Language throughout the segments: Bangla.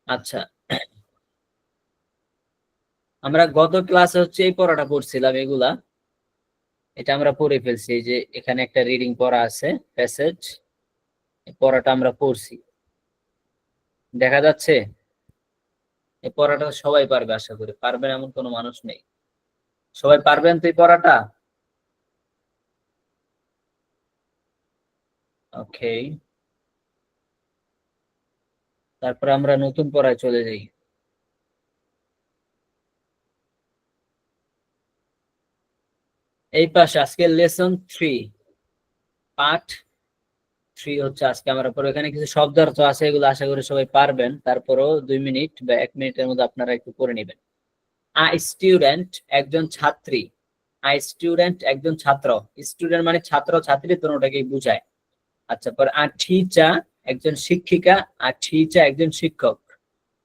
আচ্ছা, আমরা গত ক্লাসে হচ্ছে এই পড়াটা পড়ছিলাম, এগুলা এটা আমরা পড়ে ফেলছি। এই যে এখানে একটা রিডিং পড়া আছে, প্যাসেজ, পড়াটা আমরা পড়ছি, দেখা যাচ্ছে। এই পড়াটা সবাই পারবে, আশা করি পারবেন এমন কোনো মানুষ নেই। সবাই পারবেন তো এই পড়াটা? ওকে, তারপরে আমরা নতুন পড়ায় চলে যাই। এই পাশে আজকে লেসন 3, পার্ট 3 হচ্ছে আজকে আমরা পড়বো। এখানে কিছু শব্দার্থ আছে, এগুলো আশা করি সবাই পারবেন, তারপরেও 2 মিনিট বা 1 মিনিটের মধ্যে আপনারা একটু পড়ে নেবেন। আ স্টুডেন্ট, একজন ছাত্রী। আ স্টুডেন্ট, একজন ছাত্র। স্টুডেন্ট মানে ছাত্র ছাত্রী দুটোটাকেই বোঝায়। আচ্ছা, পর আ টিচার, একজন শিক্ষিকা। আ টিচার, একজন শিক্ষক।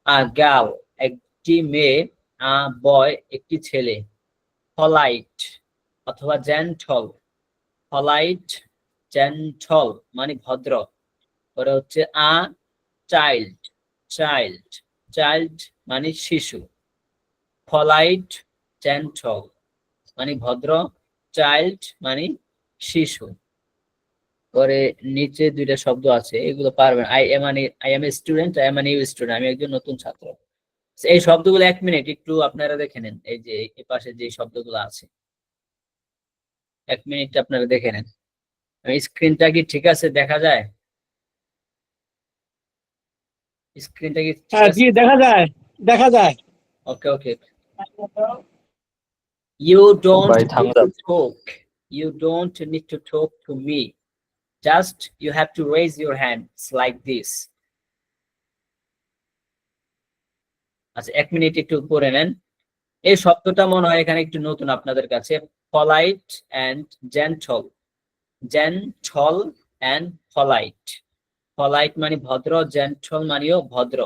আ গার্ল, একটি মেয়ে। আ বয়, একটি ছেলে। পলাইট অথবা জেন্টল। পলাইট, জেন্টল মানে ভদ্র। পরে হচ্ছে আ চাইল্ড, চাইল্ড, চাইল্ড মানে শিশু। পলাইট, জেন্টল মানে ভদ্র, চাইল্ড মানে শিশু। পরে নিচে দুইটা শব্দ আছে, এগুলো পারবেন। আই এম মানে I am a student, I am a new student, আমি একজন নতুন ছাত্র। এই শব্দগুলো 1 মিনিট একটু আপনারা দেখে নেন। এই যে এই পাশে যে শব্দগুলো আছে, 1 মিনিট আপনারা দেখে নেন। স্ক্রিনটা কি ঠিক আছে, দেখা যায়? স্ক্রিনটা কি ঠিক হ্যাঁ আছে? জি, দেখা যায়, দেখা যায়। ওকে ওকে। You don't ভাই need thumbs to up. talk. You don't need to talk to me. Just you have to raise your hands like this. আচ্ছা, 1 মিনিট একটু পড়ে নেন। এই শব্দটা মনে হয় এখানে একটু নতুন আপনাদের কাছে। Polite and gentle. Gentle and polite. Polite মানে ভদ্র, জেন্টল মানেও ভদ্র।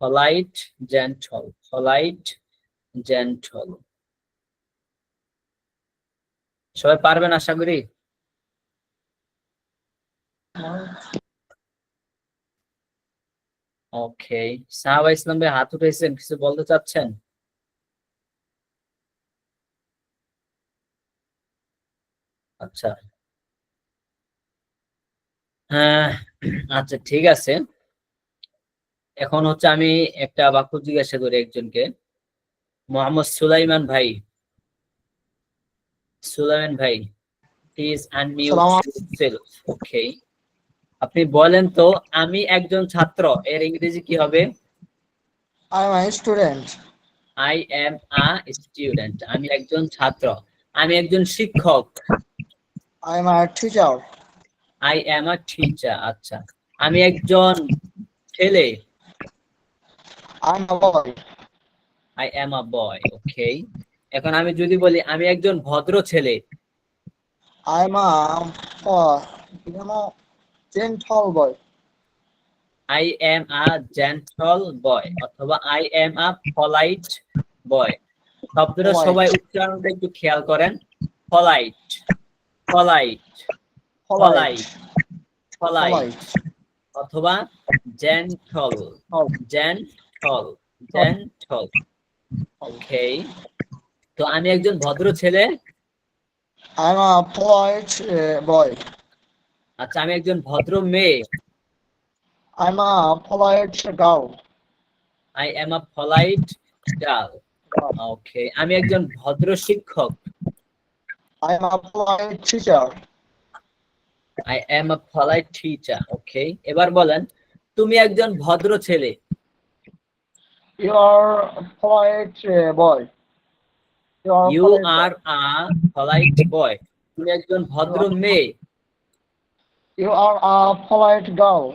Polite, gentle, polite, gentle. সবাই পারবেন আশা করি। ওকে, সাহাবা ইসলাম ভাই হাত উঠেছেন, কিছু বলতে চাচ্ছেন? আচ্ছা, হ্যাঁ, আচ্ছা ঠিক আছে। এখন হচ্ছে আমি একটা বাক্য জিজ্ঞাসা করি একজনকে। মোহাম্মদ সুলাইমান ভাই, সুলাইমান ভাই, প্লিজ আনমিউট সালাম। ইয়োরসেলফ। ওকে, আপনি বলেন তো, আমি একজন ছাত্র এর ইংরেজি কি হবে? I am I student. I am a student, আমি একজন ছাত্র। আমি একজন শিক্ষক। I am I teacher. I am a teacher. আচ্ছা, আমি একজন ছেলে। I am a boy. I am a boy. Okay, এখন আমি যদি বলি আমি একজন ভদ্র ছেলে। I am a gentle boy. I am a gentle boy অথবা I am a polite boy. শব্দটা সবাই উচ্চারণটা একটু খেয়াল করেন। Polite, polite, polite, polite, polite polite, অথবা জেন্টল, জেন্টল, জেন্টল। ওকে, তো আমি একজন ভদ্র ছেলে। I am a polite boy. আচ্ছা, আমি একজন ভদ্র মেয়ে। I am a polite girl. I am a polite girl. Okay, আমি একজন ভদ্র শিক্ষক। I am a polite teacher. I am a polite teacher. Okay, এবার বলেন, তুমি একজন ভদ্র ছেলে। You are polite boy. You are you polite are boy. A polite বয়। তুমি একজন ভদ্র মেয়ে। You are a polite girl.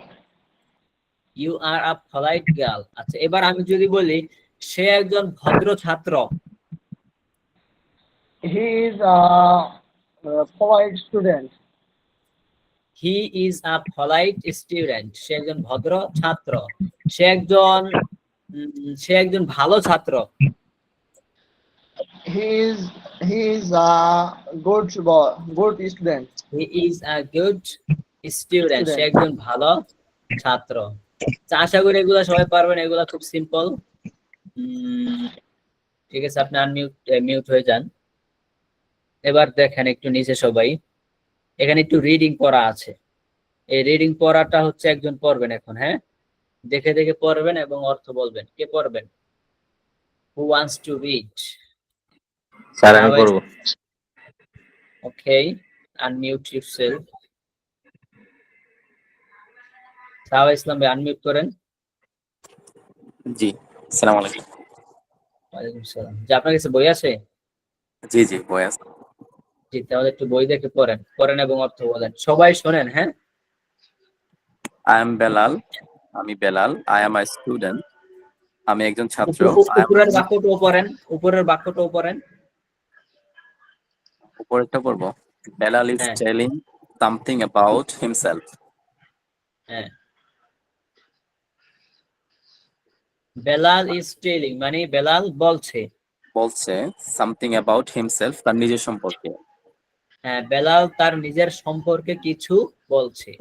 You are a polite girl. আচ্ছা, এবার আমি যদি বলি সে একজন ভদ্র ছাত্র। He is polite student. He is a polite student, সে একজন ভদ্র ছাত্র। সে একজন ভালো ছাত্র। He is a good boy, good student. He is a good student, say Student. একজন ভালো ছাত্র। তো আশা করি এগুলা সবাই পারবেন, এগুলা খুব সিম্পল। ঠিক আছে, আপনি মিউট হয়ে যান। এবার দেখেন একটু নিচে সবাই, এখানে একটু রিডিং পড়া আছে। এই রিডিং পড়াটা হচ্ছে একজন পড়বেন এখন, হ্যাঁ? দেখে দেখে পড়বেন এবং অর্থ বলবেন। কে পড়বেন? Who wants to read? Sir আমি পড়ব। ওকে, আনমিউট ইউরসেলফ। সাহাবা ইসলাম ভাই আনমিউট করেন। জি, আসসালামু আলাইকুম। ওয়ালাইকুম সালাম। যে আপনার কাছে বই আছে? জি জি, বয় আছে। জি, তাহলে একটু বই দেখে পড়েন এবং অর্থ বলেন। সবাই শোনেন, হ্যাঁ? আই এম বেলাল, আমি Belal. I am a student, আমি একজন ছাত্র। উপরের বাক্যটাও পড়েন, উপরের বাক্যটাও পড়েন। উপরেরটা পড়ব। বেলাল ইজ হ্যাঁ টেলিং সামথিং অ্যাবাউট হিমসেলফ। হ্যাঁ, বেলাল ইজ টেলিং মানে বেলাল বলছে। বলছে সামথিং অ্যাবাউট হিমসেলফ, তার নিজের সম্পর্কে। হ্যাঁ, বেলাল তার নিজের সম্পর্কে কিছু বলছে।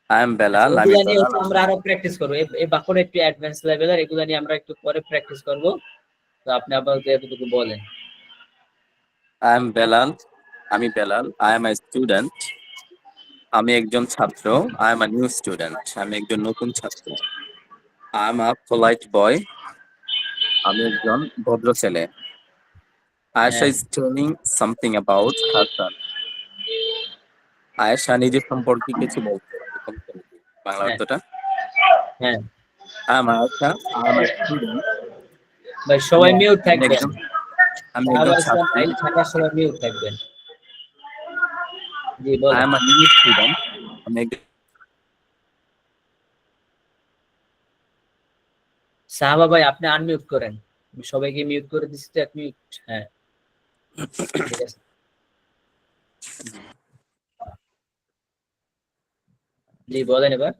আই এম আচ্ছা, বেলাল, আমি এগুলা নিয়ে বেলাল। হচ্ছে আমরা আরো প্র্যাকটিস করবো। এই বাক্যটা একটু অ্যাডভান্স লেভেলের, এগুলা নিয়ে আমরা একটু পরে প্র্যাকটিস করব। তো আপনি আপাতত এতটুকু বলেন। আই এম বেলাল, আমি Belal. I am a student, আমি একজন ছাত্র। I am a new student, আমি একজন নতুন ছাত্র। আই এম আ পোলাইট বয়, আমি একজন ভদ্র ছেলে। আয়েশা হ্যাঁ is telling something about her son. Ayesha নিজের সম্পর্কে কিছু বলছে। এরকম করে কি বাংলা হ্যাঁ অর্থটা? হ্যাঁ, Ayesha, I am a student. ভাই আমি সবাই মিউট আমি থাকবেন। একজন আমি সাহাবা একজন ইসলাম ছাত্রী। ভাই থাকার সময় মিউট থাকবেন। জি I বলেন। am a new student. আমি একজন সাহাবা ভাই আপনি আনমিউট করেন। আমি সবাইকে মিউট করে দিচ্ছি তো, এক মিউট। হ্যাঁ ঠিক আছে। জি বলেন এবার।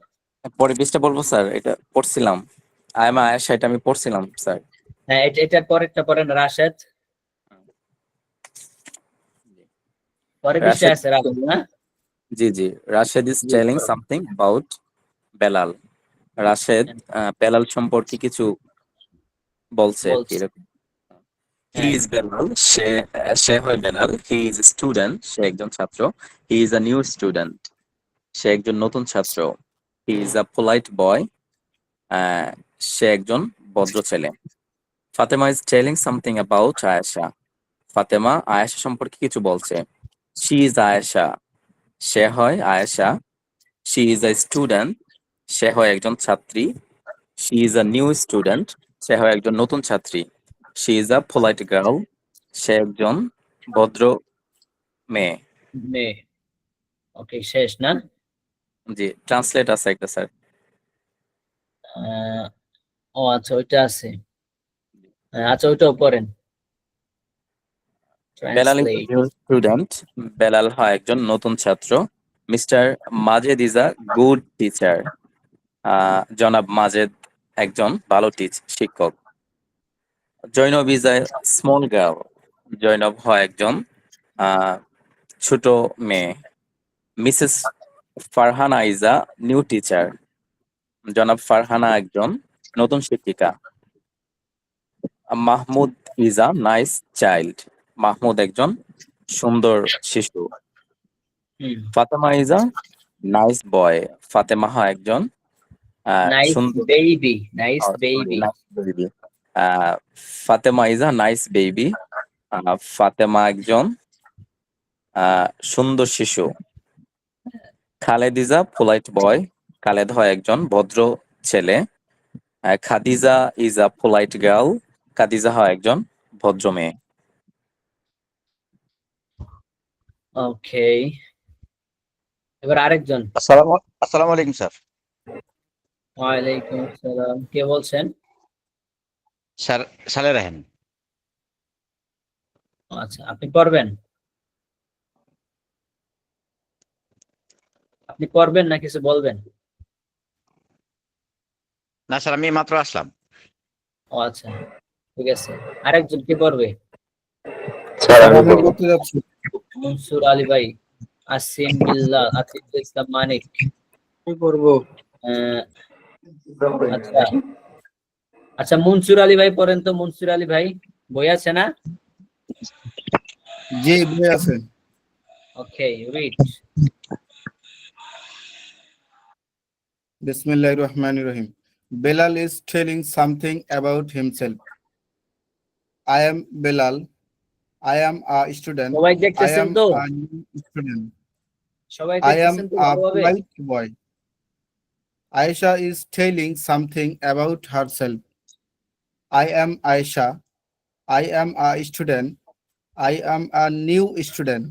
পরের পেজটা বলবো স্যার, এটা পড়ছিলাম। I am আয়েশা, এটা আমি পড়ছিলাম স্যার। হ্যাঁ, এটার পরেরটা পড়েন রাশেদ। পরের পৃষ্ঠায় রাশেদ, আছে রাশেদ না? জি জি, রাশেদ is জি telling পড়েন। something about Belal. রাশেদ বেলাল সম্পর্কে কিছু বলছে আর কি, বলছি। এরকম। হি হ্যাঁ ইজ বেলাল, সে হয় বেলাল। হি ইজ স্টুডেন্ট, সে একজন ছাত্র। He is a new student, সে একজন নতুন ছাত্র। হি ইজ আ পোলাইট বয়, সে একজন ভদ্র ছেলে। Fatema is telling something about Ayesha. Fatema Ayesha সম্পর্কে কিছু বলছে। শি ইজ আয়েশা, সে হয় Ayesha. She is a student, সে হয় একজন ছাত্রী। She is a new student, সে হয় একজন নতুন ছাত্রী। She is a polite girl, সে একজন ভদ্র মেয়ে। মেয়ে। ওকে, শেষ না? জি, ট্রান্সলেট আছে একটা স্যার। আহ, ও আচ্ছা, ওইটা আছে। আচ্ছা, ওইটাও পড়েন। Belal is translate. New student, Belal হয় একজন নতুন ছাত্র। Mister Majed is a good teacher, জনাব মাজেদ একজন ভালো শিক্ষক। Zainab is a small girl, Zainab হয় একজন আহ, ছোট মেয়ে। Mrs Farhana is a new teacher, জনাব ফারহানা একজন নতুন শিক্ষিকা। Mahmud is a nice child, Mahmud একজন সুন্দর শিশু। হুম, ফাতেমা ইজ আ নাইস বয়, ফাতেমা হয় একজন নাইস সুন্দর। Baby, nice sorry, baby. Nice baby. Fatema is a nice baby, Fatema একজন সুন্দর শিশু। খালেদ ইজ আ পোলাইট বয়, খালেদ হয় একজন ভদ্র ছেলে। Khadija is a polite girl, Khadija হয় একজন ভদ্র মেয়ে। ওকে, এবার আরেকজন। আসসালামু আলাইকুম স্যার। ওয়ালাইকুম আসসালাম, কে বলছেন? স্যার সালে রাহেন। আচ্ছা, আপনি পড়বেন। আপনি পড়বেন না কিছু বলবেন? না স্যার, আমি মাত্র আসলাম। ও আচ্ছা, ঠিক আছে। আরেকজন কি পড়বে? স্যার আমি করতে যাচ্ছি। মনসুর আলী ভাই, আসিম বিল্লাহ, আতিকুল ইসলাম মানিক। কি করবো? আহ, আচ্ছা আচ্ছা, মনসুর আলী ভাই পড়েন তো। মনসুর আলী ভাই বই আছে না? জি, বই আছে। ওকে, রিড। বিসমিল্লাহির রহমানির রহিম। Bilal is telling something about himself. I am Bilal. I am a student. সবাই I দেখতেছেন am তো? a new student. সবাই I am দেখতেছেন তো a ভালোভাবে? polite boy. Aisha is telling something about herself. I am Aisha. I am a student. I am a new student.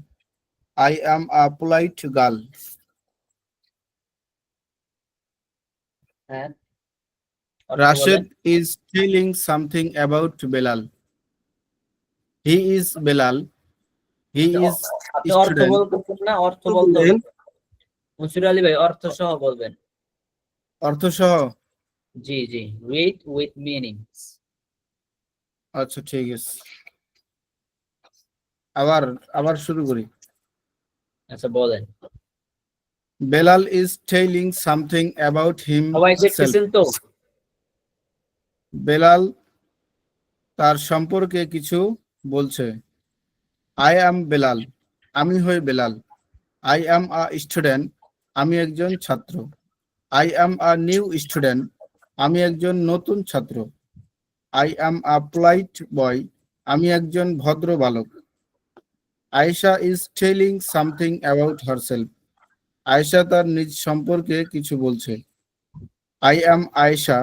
I am a polite girl. হ্যাঁ, অর্থ বলেন। Rashid is telling something about Bilal. He is Bilal. He is আপনি অর্থ student. বলতেছেন না, অর্থ বলতে হবে। মনসুর আলী ভাই অর্থ সহ বলবেন। অর্থ সহ। জি জি, রিড উইথ মিনিংস। আচ্ছা ঠিক আছে, আবার আবার শুরু করি। আচ্ছা বলেন। Bilal is telling something about সবাই himself. দেখতেছেন তো? বেলাল তার সম্পর্কে কিছু বলছে। I am Bilal. আমি হই Belal. I am a student. আমি একজন ছাত্র। I am a new student. আমি একজন নতুন ছাত্র। I am a polite boy. আমি একজন ভদ্র বালক। Aisha is telling something about herself. Ayesha তার নিজ সম্পর্কে কিছু বলছে। I am Aisha.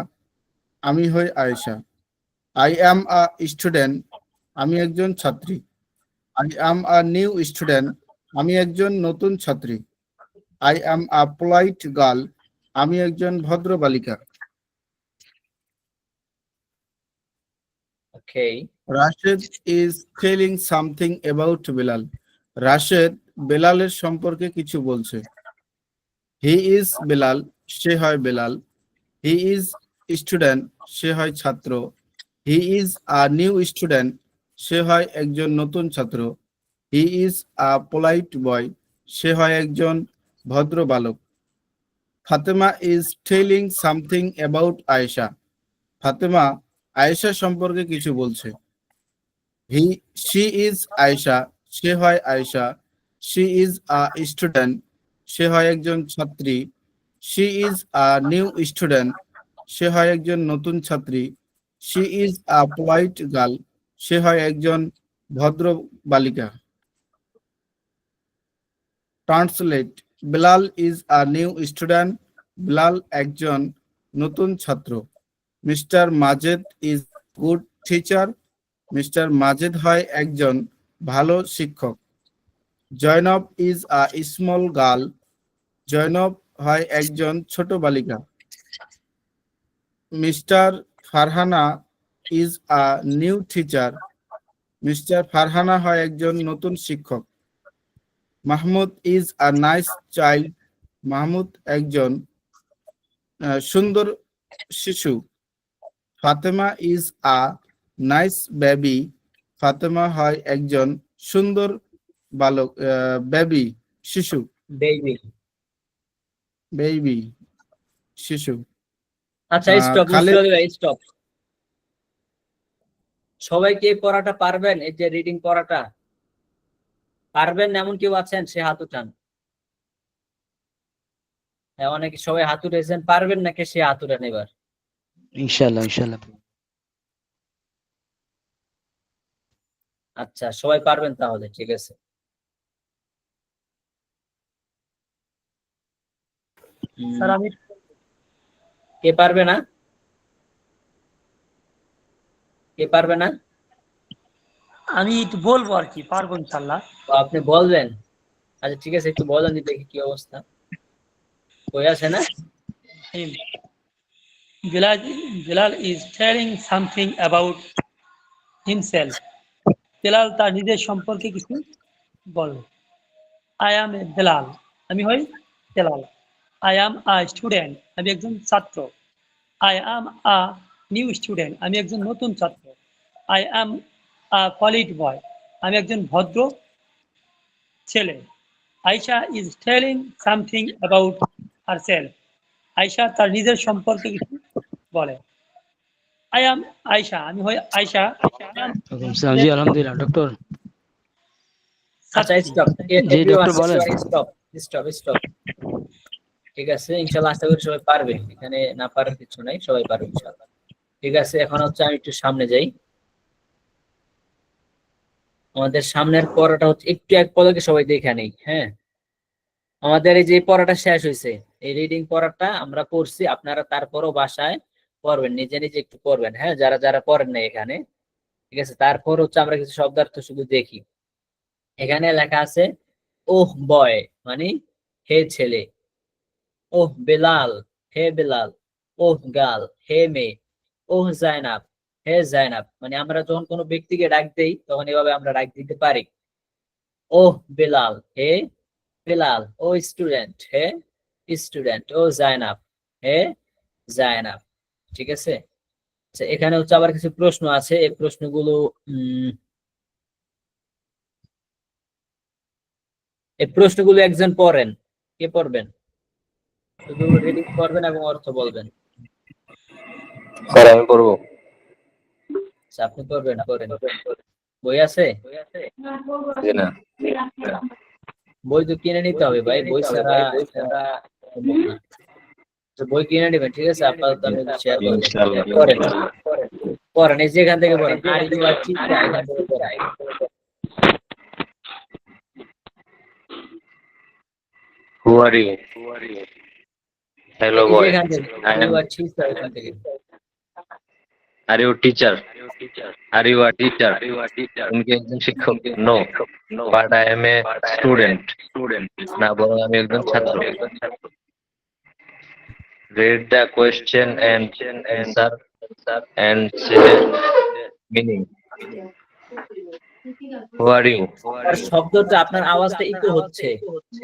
আমি হই Ayesha. I am a student. আমি একজন ছাত্রী। I am a new student. আমি একজন নতুন ছাত্রী। I am a polite girl. আমি একজন ভদ্র বালিকা। ওকে, Rashid is telling something about Bilal. Rashed বেলালের সম্পর্কে কিছু বলছে। He is Bilal. সে হয় বেলাল। He is student. সে হয় ছাত্র। He is a new student. সে হয় একজন নতুন ছাত্র। He is a polite boy. সে হয় একজন ভদ্র বালক। Fatema is telling something about Aisha. Fatema Ayesha সম্পর্কে কিছু বলছে। She is Aisha. সে হয় Ayesha. She is a student. সে হয় একজন ছাত্রী। She is a new student. সে হয় একজন নতুন ছাত্রী। She is a polite girl. সে হয় একজন ভদ্র বালিকা। Translate. Bilal is a new student. Bilal একজন নতুন ছাত্র। Mister Majed is good teacher. Mister Majed হয় একজন ভালো শিক্ষক। Zainab is a small girl. Zainab হয় একজন ছোট বালিকা। Mister Farhana is a new teacher. Mister Farhana হয় একজন নতুন শিক্ষক। Mahmud is a nice child. Mahmud একজন সুন্দর শিশু। Fatema is a nice baby. Fatema হয় একজন সুন্দর বালক, বেবি শিশু। বেবি। বেবি শিশু। আচ্ছা স্টপ, খালেদ মনসুর আলী ভাই স্টপ। সবাই কি এই পড়াটা পারবেন? এই যে রিডিং পড়াটা পারবেন? এমন কেউ আছেন? সে হাত উঠান। হ্যাঁ, অনেকে সবাই হাত উঠেছেন। পারবেন নাকি? সে হাত উঠান এবার। ইনশাআল্লাহ ইনশাআল্লাহ। আচ্ছা, সবাই পারবেন তাহলে, ঠিক আছে। স্যার আমি কে পারবে না? কে পারবে না? আমি একটু বলবো আর কি, পারবো ইনশাআল্লাহ। তো আপনি বলবেন? আচ্ছা ঠিক আছে, একটু বলেন দেখি কি অবস্থা। কই আছে না? Bilal, Bilal is telling something about himself. Bilal তার নিজের সম্পর্কে কিছু বলে। I am a Bilal. আমি হই Belal. I am a student. আমি একজন ছাত্র। I am a new student. আমি একজন নতুন ছাত্র। I am a polite boy. আমি একজন ভদ্র ছেলে। Ayesha is telling something about herself. Ayesha তার নিজের সম্পর্কে কিছু বলে। I am Ayesha. আমি হই আয়েশা। I am জি আলহামদুলিল্লাহ ডক্টর। আচ্ছা ছাত্রী। স্টপ, জি ডক্টর বলেন। Stop stop stop. ঠিক আছে, ইনশাআল্লাহ আশা করি সবাই পারবে, এখানে না পারার কিছু নাই, সবাই পারবে ইনশাআল্লাহ। ঠিক আছে, এখন হচ্ছে আমি একটু সামনে যাই। আমাদের সামনের পড়াটা হচ্ছে একটু এক পলকে সবাই দেখে নেই। হ্যাঁ, আমাদের এই যে পড়াটা শেষ হয়েছে, এই রিডিং পড়াটা আমরা করছি, আপনারা তারপরও বাসায় পড়বেন, নিজে নিজে একটু পড়বেন। হ্যাঁ, যারা যারা পড়েন না এখানে। ঠিক আছে, তারপর হচ্ছে আমরা কিছু শব্দার্থ শুধু দেখি। এখানে লেখা আছে ওহ বয়, মানে হে ছেলে। ওহ বেলাল, হে বেলাল। ওহ গাল, হে মেয়ে। ওহ জায়নাব, হে জায়নাব। মানে আমরা যখন কোনো ব্যক্তিকে ডাক দেই তখন এভাবে আমরা ডাক দিতে পারি। ওহ বেলাল, হে বেলাল। ও স্টুডেন্ট, হে স্টুডেন্ট। ও জায়নাব, হে জায়নাব। ঠিক আছে, আচ্ছা এখানে হচ্ছে আবার কিছু প্রশ্ন আছে, এই প্রশ্নগুলো একজন পড়েন। কে পড়বেন? শুধু রিডিং করবেন এবং অর্থ বলবেন। স্যার আমি পড়বো। আচ্ছা, আপনি পড়বেন, পড়েন। বই আছে? জি না। বই তো কিনে নিতে হবে ভাই, বই ছাড়া সম্ভব না। আচ্ছা, বই কিনে নেবেন। ঠিক আছে, আপাতত আমি শেয়ার করবো। ইনশাআল্লাহ। পড়েন পড়েন, এই যে এখান থেকে পড়েন। আর ইউ আর টিচার, এখান থেকে পড়েন। Who are you? Hello, এই যে boy. এখান থেকে I you am. Are teacher, এখান থেকে। Are you a teacher? Are you a teacher? তুমি কি একজন শিক্ষক? No. But I am a student. না, বরং আমি একজন ছাত্র। Read the question and answer and say meaning. Who are you? আর শব্দটা, আপনার আওয়াজটা ইকো হচ্ছে,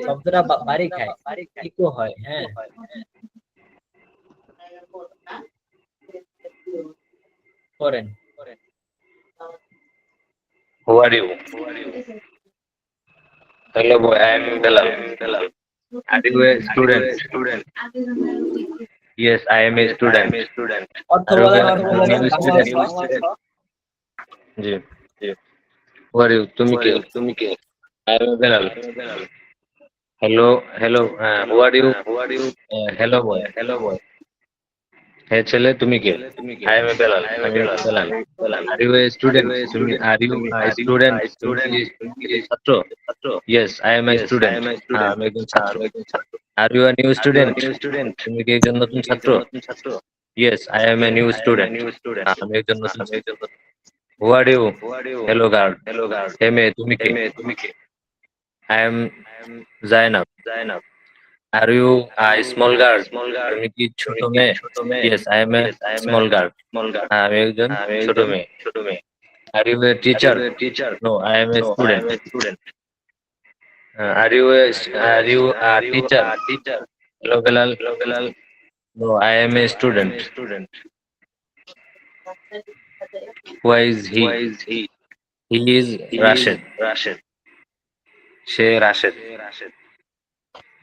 শব্দটা বাড়ি খায়, ইকো হয়। হ্যাঁ, পড়েন। Who are you? Hello, boy. I am Bilal. Are you a student? Yes, I am a student. অর্থ Are you বলেন, a অর্থ বলেন, new বাংলা student? অর্থ। জি। Who are you? তুমি কে? I am Bilal. Hello. Who are you? Hello, boy. হে ছেলে, তুমি কে? I am Bilal. আমি Bilal. Are you a student? Are you a student? তুমি কি ছাত্র? Yes, I am a student. হ্যাঁ, আমি একজন ছাত্র। Are you a new student? তুমি কি একজন নতুন ছাত্র? Yes, I am a new student. হ্যাঁ, আমি একজন নতুন ছাত্র। Who are you? Hello, girl. হে মেয়ে, তুমি কে? I am Zainab. Are you a small girl? তুমি কি ছোট মেয়ে? Yes, I am a small girl. হ্যাঁ, আমি একজন ছোট মেয়ে। Are you a teacher? No, I am a student. Are you a teacher? Hello, Bilal. No, I am a student. Who is he? He is Rashid. সে রাশেদ।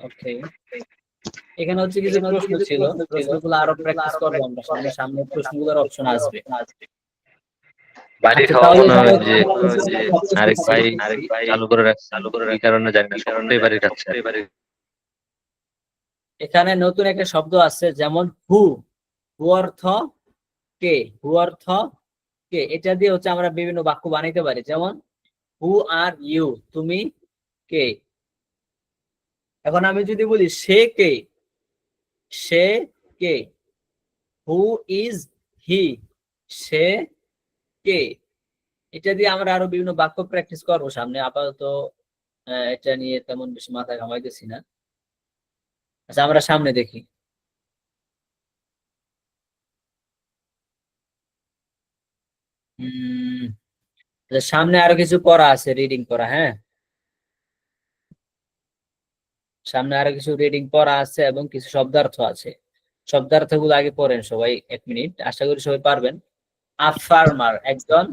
ওকে, এখানে হচ্ছে কিছু প্রশ্ন ছিল, প্রশ্নগুলো আরো প্র্যাকটিস করবো আমরা, সামনে সামনে প্রশ্নগুলোর অপশন আসবে। বাড়ি আচ্ছা, খাওয়া তাহলে মনে হয় যে সবাই- আরেক ভাই চালু করে রাখছে, এই কারণে জানি না, সবাই বাড়ি খাচ্ছে। এখানে নতুন একটা শব্দ আছে, যেমন হু। হু অর্থ কে, হু অর্থ কে। এটা দিয়ে হচ্ছে আমরা বিভিন্ন বাক্য বানাইতে পারি, যেমন হু আর ইউ, তুমি কে। এখন আমি যদি বলি সে কে, সে কে। হু ইজ হি, সে কে। এটা দিয়ে আমরা আরো বিভিন্ন বাক্য প্র্যাকটিস করবো সামনে। আপাতত এটা নিয়ে তেমন বেশি মাথা ঘামাইতেছি না। আচ্ছা, আমরা সামনে দেখি। সামনে আরো কিছু করা আছে, রিডিং করা। হ্যাঁ, সামনে আরো কিছু রিডিং পড়া আছে এবং কিছু শব্দার্থ আছে। শব্দার্থগুলো আগে পড়েন সবাই, 1 মিনিট, আশা করি সবাই পারবেন। আ ফার্মার, একজন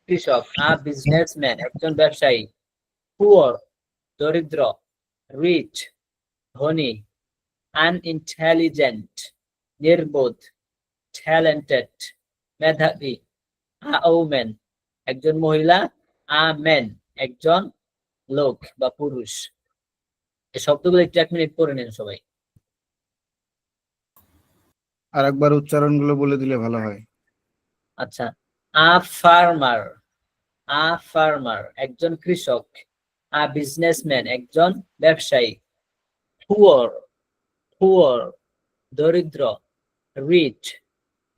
কৃষক। আ বিজনেসম্যান, একজন ব্যবসায়ী। পুয়ার, দরিদ্র। রিচ, ধনী। আনইন্টেলিজেন্ট, নির্বোধ। ট্যালেন্টেড, মেধাবী। আ ওমেন, একজন মহিলা। আ মেন, একজন লোক বা পুরুষ। এই শব্দগুলো একটু 1 মিনিট পড়ে নিন সবাই। আর একবার উচ্চারণগুলো বলে দিলে ভালো হয়। আচ্ছা, আ ফার্মার, আ ফার্মার, একজন কৃষক। আ বিজনেসম্যান, একজন ব্যবসায়ী। পুয়ার, পুয়ার, দরিদ্র। রিচ,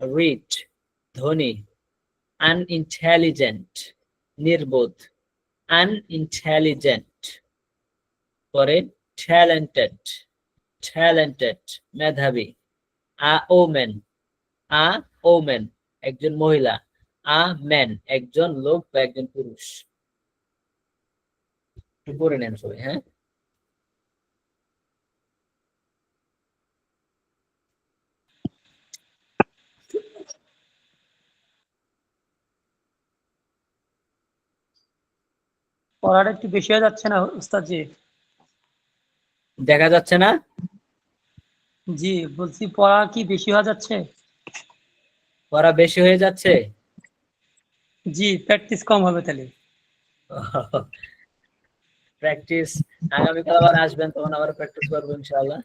রিচ, ধনী। আনইন্টেলিজেন্ট, নির্বোধ। আনইন্টেলিজেন্ট। পরে ট্যালেন্টেড, ট্যালেন্টেড, মেধাবী। আ ওমেন, আ ওমেন, একজন মহিলা। আ ম্যান, একজন লোক বা একজন পুরুষ। একটু পড়ে নেন সবাই, হ্যাঁ। পড়াটা একটু বেশি হয়ে যাচ্ছে না উস্তাদ জি? দেখা যাচ্ছে না? জি বলছি, পড়া কি বেশি হয়ে যাচ্ছে? পড়া বেশি হয়ে যাচ্ছে? জি, প্র্যাকটিস কম হবে তাহলে। প্র্যাকটিস আগামীকাল আবার আসবেন, তখন আবার প্র্যাকটিস করবো ইনশাআল্লাহ।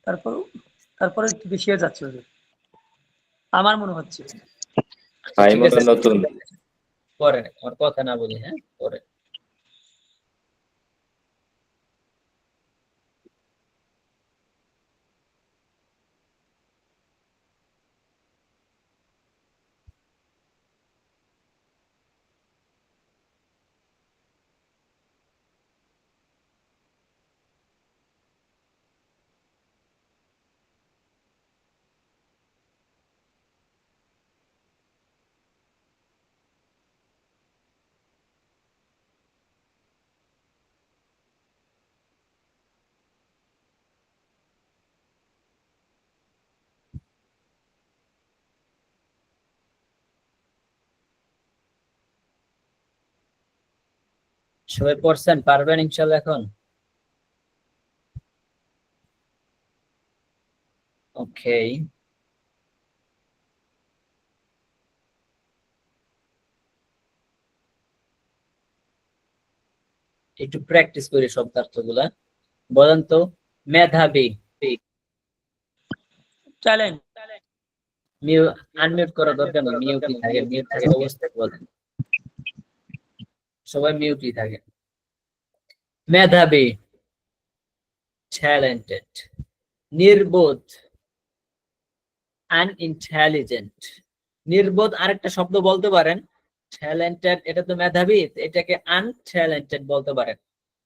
তারপর তারপরে একটু বেশি হয়ে যাচ্ছে হুজুর, আমার মনে হচ্ছে। ঠিক আছে, নতুন। পরে আমার কথা না বলি, হ্যাঁ পরে। সবাই পড়ছেন, পারবেন ইনশাআল্লাহ এখন? ওকে, একটু প্র্যাকটিস করি শব্দার্থগুলা। বলেন তো, মেধাবী। ট্যালেন্ট, আনমিউট করা দরকার নেই, মিউটই থাকে, মিউট থাকা অবস্থায় বলেন, সবাই মিউটই থাকে। মেধাবী, ট্যালেন্টেড। নির্বোধ, আনইন্টেলিজেন্ট। নির্বোধ আরেকটা শব্দ বলতে পারেন। ট্যালেন্টেড এটা তো মেধাবী, এটাকে আনট্যালেন্টেড বলতে পারেন।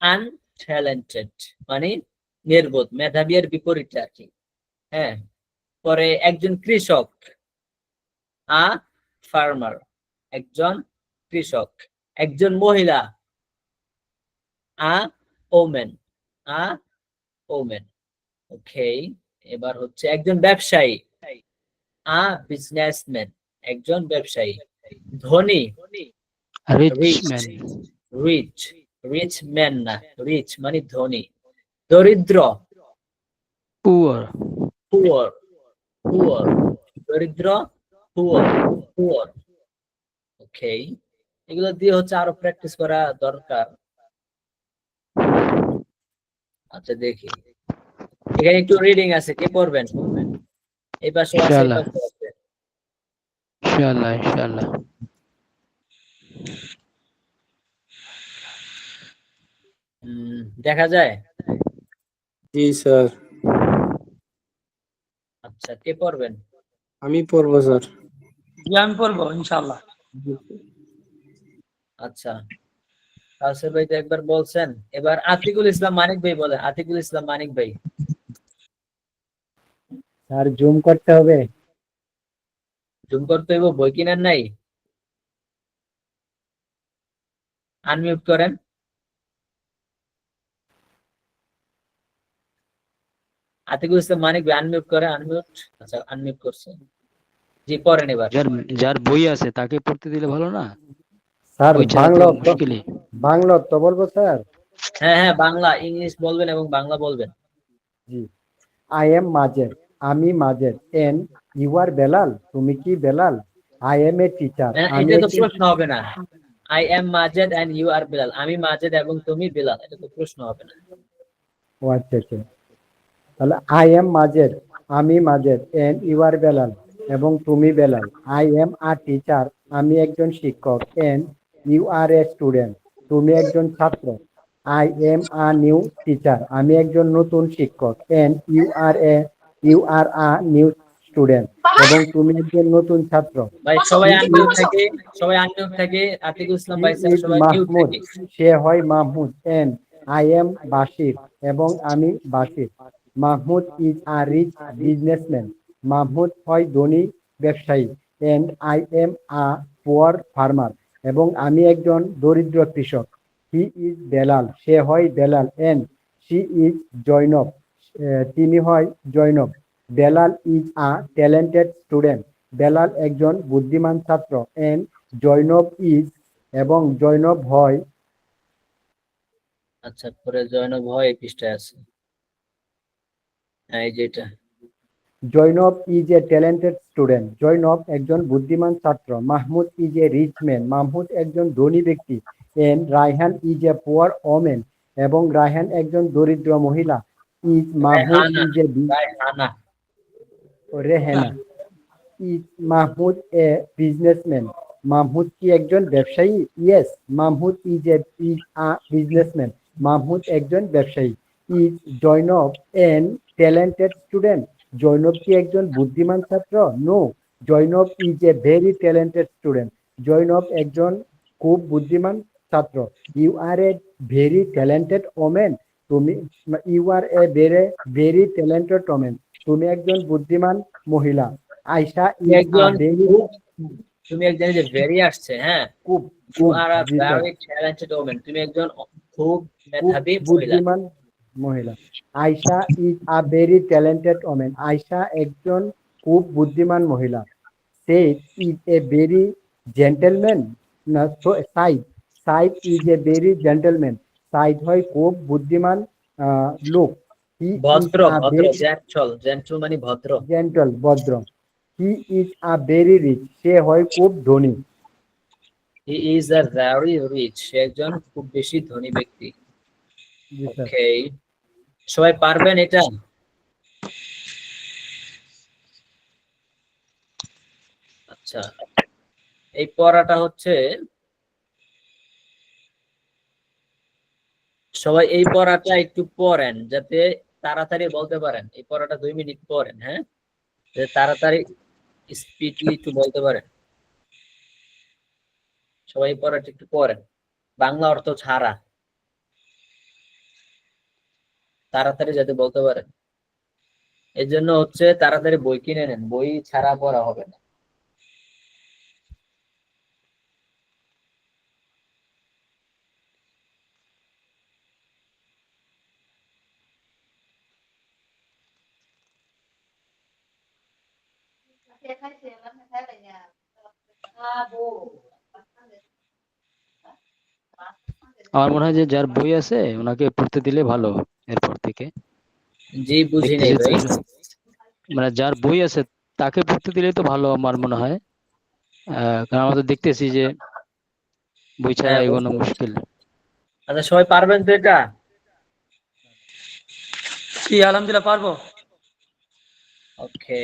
আনট্যালেন্টেড মানে নির্বোধ, মেধাবী এর বিপরীত আর কি। হ্যাঁ, পরে একজন কৃষক। আ ফার্মার, একজন কৃষক। একজন মহিলা। আ ওমেন, আ ওমেন। ওকে, এবার হচ্ছে একজন ব্যবসায়ী। আ বিজনেসম্যান, একজন ব্যবসায়ী। ধনী, rich rich, man, rich, rich man না, রিচ মানে ধনী। দরিদ্র, পুয়ার, পুয়ার, পুয়ার, দরিদ্র, পুয়ার, পুয়ার। ওকে, এগুলো দিয়ে হচ্ছে আরো প্র্যাকটিস করা দরকার। আচ্ছা দেখি, এখানে একটু রিডিং আছে, কে পড়বেন? এই পাশেও আছে, এই ইনশাআল্লাহ, পাশেও আছে। ইনশাআল্লাহ, ইনশাআল্লাহ। দেখা যায়? জি স্যার, আচ্ছা, কে পড়বেন? আমি পড়বো স্যার। জি আমি পড়বো ইনশাআল্লাহ। আচ্ছা, কাউসার ভাই তো একবার বলছেন, এবার আতিকুল ইসলাম মানিক ভাই বলেন। আতিকুল ইসলাম মানিক ভাই। স্যার জুম করতে হবে? জুম করতে হইব, বই কিনেন নাই? আনমিউট করেন। আতিকুল ইসলাম মানিক আনমিউট করে, আনমিউট। আচ্ছা আনমিউট করছে। জি পড়েন এবার। যার যার বই আছে তাকে পড়তে দিলে ভালো না? স্যার বই ছাড়া তো মুশকিলই। বাংলা তো বলবো স্যার। হ্যাঁ হ্যাঁ, বাংলা, ইংলিশ বলবেন এবং বাংলা বলবেন। জি, আই এম মাজেদ, আমি Majed, and you are Belal, তুমি কি Belal? I am a teacher, আমি এটা তো একজন। প্রশ্ন হবে না। I am Majed and you are Bilal, আমি মাজেদ এবং তুমি বিলাল, এটা তো প্রশ্ন হবে না। ও আচ্ছা আচ্ছা, তাহলে আই এম মাজেদ, আমি Majed, and you are Belal, এবং তুমি Belal. I am a teacher, আমি একজন শিক্ষক, and you are a student, তুমি একজন ছাত্র। I am a new teacher, আমি একজন নতুন শিক্ষক, and you are a new student, এবং তুমি একজন নতুন ছাত্র। ভাই সবাই আনমিউট থাকে, সবাই আনমিউট থাকে, আতিকুল ইসলাম হি ভাই স্যার ইজ সবাই মিউট মাহমুদ, থাকে। সে হয় Mahmud, and I am Bashir, এবং আমি Bashir. Mahmud is a rich businessman, Mahmud হয় ধনী ব্যবসায়ী, and I am a poor farmer, এবং আমি একজন দরিদ্র কৃষক। হি ইজ বেলাল, সে হয় Belal, and she is Zainab, তিনি হয় Zainab. Belal is a talented student, Belal একজন বুদ্ধিমান ছাত্র, এন্ড জৈনব ইজ, এবং জৈনব হয়। আচ্ছা, পরে জয়নব হয় এই পৃষ্ঠায় আছে। হ্যাঁ এই যেটা। Zainab is a talented student, Zainab একজন বুদ্ধিমান ছাত্র। Mahmud is a rich man, Mahmud একজন ধনী ব্যক্তি। And Raihan is a poor women, এবং রায়হান একজন দরিদ্র মহিলা। Is Mahmud Raihana, is a Raihana. Rehena, is Mahmud a businessman, Mahmud কি একজন ব্যবসায়ী? Yes, Mahmud is a businessman, Mahmud একজন ব্যবসায়ী। Is Zainab an talented student, Zainab কি একজন বুদ্ধিমান ছাত্র? No, Zainab is a very talented student, Zainab একজন খুব বুদ্ধিমান ছাত্র। You are a very talented women, তুমি, you are a very talented women, তুমি একজন বুদ্ধিমান মহিলা। আয়শা তুমি ইজ আ একজন ভেরি, তুমি একজন যে ভেরি আসছে, হ্যাঁ। খুব ইউ খুব আর আ জি স্যার, ভেরি ট্যালেন্টেড ওমেন, তুমি একজন খুব খুব মেধাবী মহিলা। বুদ্ধিমান মহিলা। Ayesha is a very talented women, Ayesha একজন খুব বুদ্ধিমান মহিলা। Sayed is a very gentleman, না Said, Said is a very gentleman, Said হয় খুব বুদ্ধিমান লোক। হি ইজ ভদ্র, আ ভদ্র, ভেরি জেন্টল, জেন্টল মানে ভদ্র। জেন্টল, ভদ্র। He is a very rich, সে হয় খুব ধনী। He is a very rich, সে একজন খুব বেশি ধনী ব্যক্তি। জি স্যার। ওকে, সবাই পারবেন এটা? আচ্ছা, এই পড়াটা হচ্ছে, সবাই এই পড়াটা একটু পড়েন যাতে তাড়াতাড়ি বলতে পারেন। এই পড়াটা 2 মিনিট পড়েন, হ্যাঁ, যাতে তাড়াতাড়ি স্পিডলি একটু বলতে পারেন। সবাই এই পড়াটা একটু পড়েন, বাংলা অর্থ ছাড়া, তাড়াতাড়ি যাতে বলতে পারেন। এর জন্য হচ্ছে তাড়াতাড়ি বই কিনে নেন, বই ছাড়া পড়া হবে না। আমার মনে হয় যে যার বই আছে ওনাকে পড়তে দিলে ভালো এরপর থেকে। জি বুঝি নাই দেখতেছি ভাই। মানে যার বই আছে তাকে পড়তে দিলে তো ভালো আমার মনে হয়। কারণ আমরা তো দেখতেছি যে বই ছাড়া হ্যাঁ এগোনো বুঝতে পারছি। মুশকিল। আচ্ছা সবাই পারবেন তো এটা? কি আলহামদুলিল্লাহ পারবো। ওকে,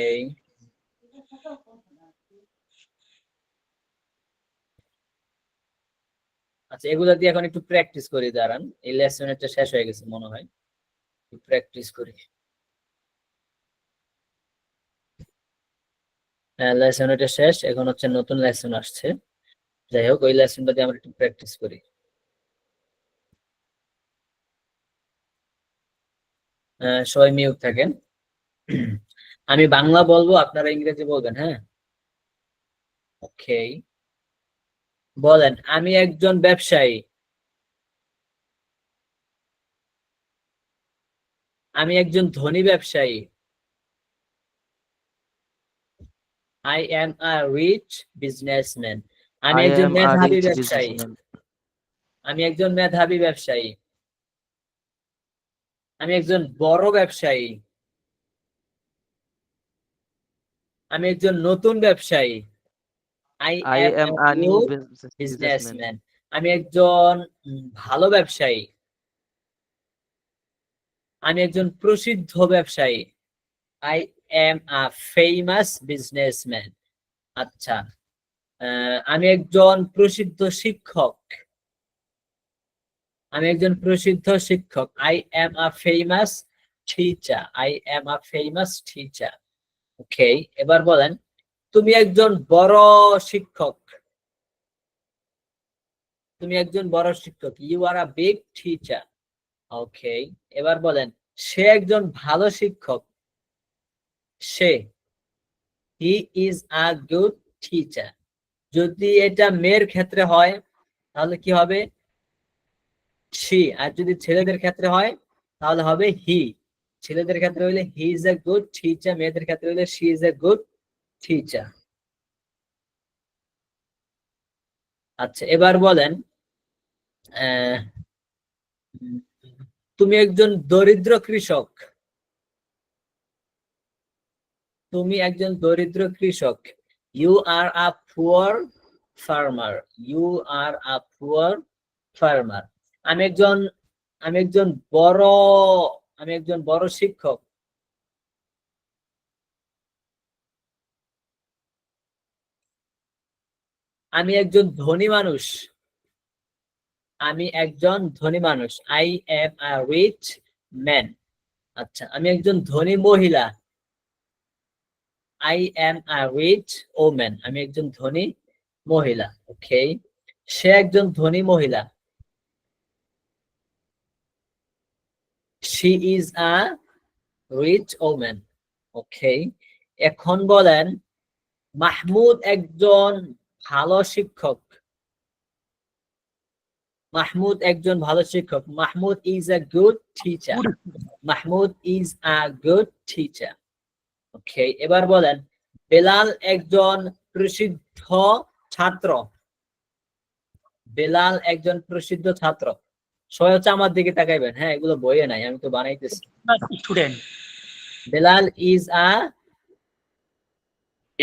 আচ্ছা এগুলা দিয়ে এখন একটু প্র্যাকটিস করি, দাঁড়ান। এই লেসনটা শেষ হয়ে গেছে মনে হয়, প্র্যাকটিস করি। হ্যাঁ লেসনটা শেষ, এখন হচ্ছে নতুন লেসন আসছে। যাই হোক, ওই লেসনটা দিয়ে আমরা একটু প্র্যাকটিস করি। সবাই মিউট থাকেন। আমি বাংলা বলবো, আপনারা ইংরেজি বলবেন, হ্যাঁ। ওকে, বলেন, আমি একজন ব্যবসায়ী। আমি একজন ধনী ব্যবসায়ী। I am a rich businessman. আমি I একজন am a মেধাবী rich ব্যবসায়ী। businessman. আমি একজন মেধাবী ব্যবসায়ী। আমি একজন বড় ব্যবসায়ী। আমি একজন নতুন ব্যবসায়ী। I I am am a a new new businessman. businessman. আমি একজন ভালো ব্যবসায়ী। আমি একজন প্রসিদ্ধ ব্যবসায়ী। I am a famous businessman. আচ্ছা, আমি একজন প্রসিদ্ধ শিক্ষক। আমি একজন প্রসিদ্ধ শিক্ষক। I am a famous teacher. I am a famous teacher. ওকে, এবার বলেন তুমি একজন বড় শিক্ষক। তুমি একজন বড় শিক্ষক। You are a big teacher. ওকে, এবার বলেন সে একজন ভালো শিক্ষক। সে, he is a good teacher. যদি এটা মেয়ের ক্ষেত্রে হয় তাহলে কি হবে? she, আর যদি ছেলেদের ক্ষেত্রে হয় তাহলে হবে he. ছেলেদের ক্ষেত্রে হইলে he is a good teacher, মেয়েদের ক্ষেত্রে হইলে she is a good teacher. আচ্ছা, এবার বলেন তুমি একজন দরিদ্র কৃষক। তুমি একজন দরিদ্র কৃষক। You are a poor farmer. You are a poor farmer. আমি একজন বড় শিক্ষক। আমি একজন ধনী মানুষ। আমি একজন ধনী মানুষ। I am a rich man. আচ্ছা, আমি একজন ধনী মহিলা। I am a rich woman. আমি একজন ধনী মহিলা। ওকে, সে একজন ধনী মহিলা। She is a rich woman. ওকে, এখন বলেন মাহমুদ একজন ভালো শিক্ষক। মাহমুদ একজন ভালো শিক্ষক। Mahmud is a good teacher. Mahmud is a good teacher. ওকে, এবার বলেন বেলাল একজন প্রসিদ্ধ ছাত্র। বেলাল একজন প্রসিদ্ধ ছাত্র। সবাই হচ্ছে আমার দিকে তাকাইবেন। হ্যাঁ, এগুলো বইয়ে নাই, আমি তো বানাইতেছি। Student. Belal is a